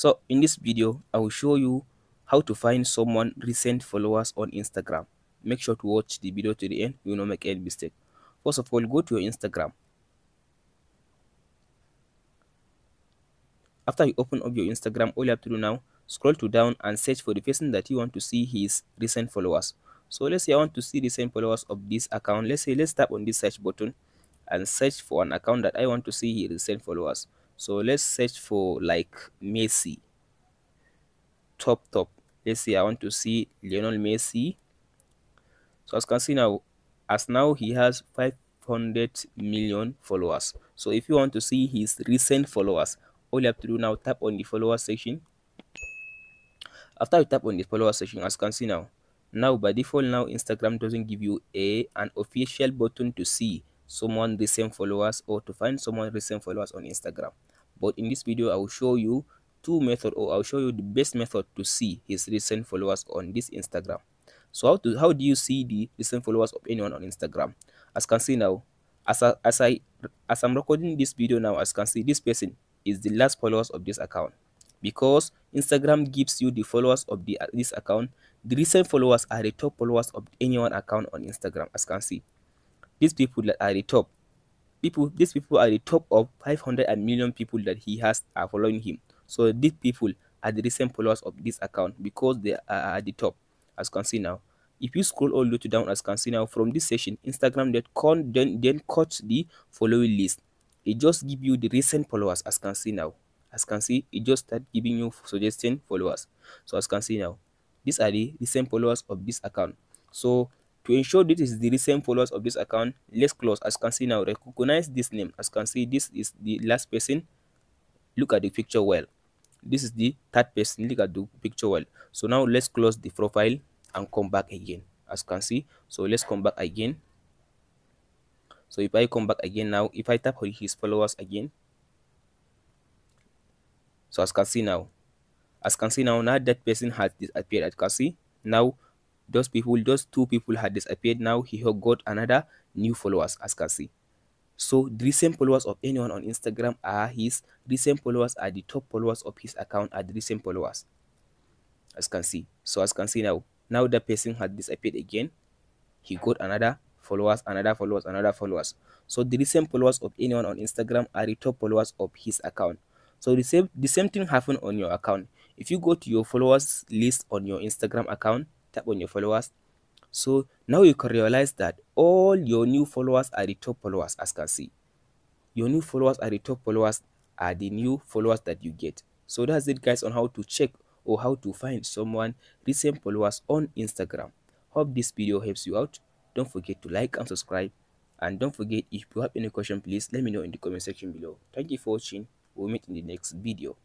So in this video, I will show you how to find someone recent followers on Instagram. Make sure to watch the video to the end. You will not make any mistake. First of all, go to your Instagram. After you open up your Instagram, all you have to do now, scroll to down and search for the person that you want to see his recent followers. So let's say I want to see the recent followers of this account. Let's tap on this search button and search for an account that I want to see his recent followers. So let's search for like Messi. Top. Let's say I want to see Lionel Messi. So as you can see now, as now he has 500 million followers. So if you want to see his recent followers, all you have to do now, tap on the follower section. After you tap on the follower section, as you can see now by default now Instagram doesn't give you an official button to see someone recent followers or to find someone recent followers on Instagram. But in this video I will show you two methods, or I'll show you the best method to see his recent followers on this Instagram. So how do you see the recent followers of anyone on Instagram? As you can see now, as I'm recording this video now, as you can see, this person is the last followers of this account, because Instagram gives you the followers of this account. The recent followers are the top followers of anyone account on Instagram. As you can see, these people that are the top these people are the top of 500 million people that he has are following him. So these people are the recent followers of this account because they are at the top. As you can see now, if you scroll all the way to down, as you can see now, from this session Instagram then cut the following list. It just give you the recent followers. As you can see now, as you can see, it just start giving you suggesting followers. So as you can see now, these are the recent followers of this account. So to ensure this is the recent followers of this account, let's close. As you can see now, recognize this name. As you can see, this is the last person. Look at the picture well. This is the third person. Look at the picture well. So now let's close the profile and come back again. As you can see, so let's come back again. So if I come back again now, if I tap on his followers again, so as you can see now, now that person has disappeared. As you can see now, those two people had disappeared. Now he got another new followers. As you can see, so the recent followers of anyone on Instagram are his recent followers, are the top followers of his account, are the recent followers. As you can see, so as you can see now that person had disappeared again. He got another followers. So the recent followers of anyone on Instagram are the top followers of his account. So the same thing happened on your account. If you go to your followers list on your Instagram account, tap on your followers. So now you can realize that all your new followers are the top followers. As you can see, your new followers are the top followers, are the new followers that you get. So that's it guys, on how to check or how to find someone recent followers on Instagram. Hope this video helps you out. Don't forget to like and subscribe, and don't forget, if you have any question, please let me know in the comment section below. Thank you for watching. We'll meet in the next video.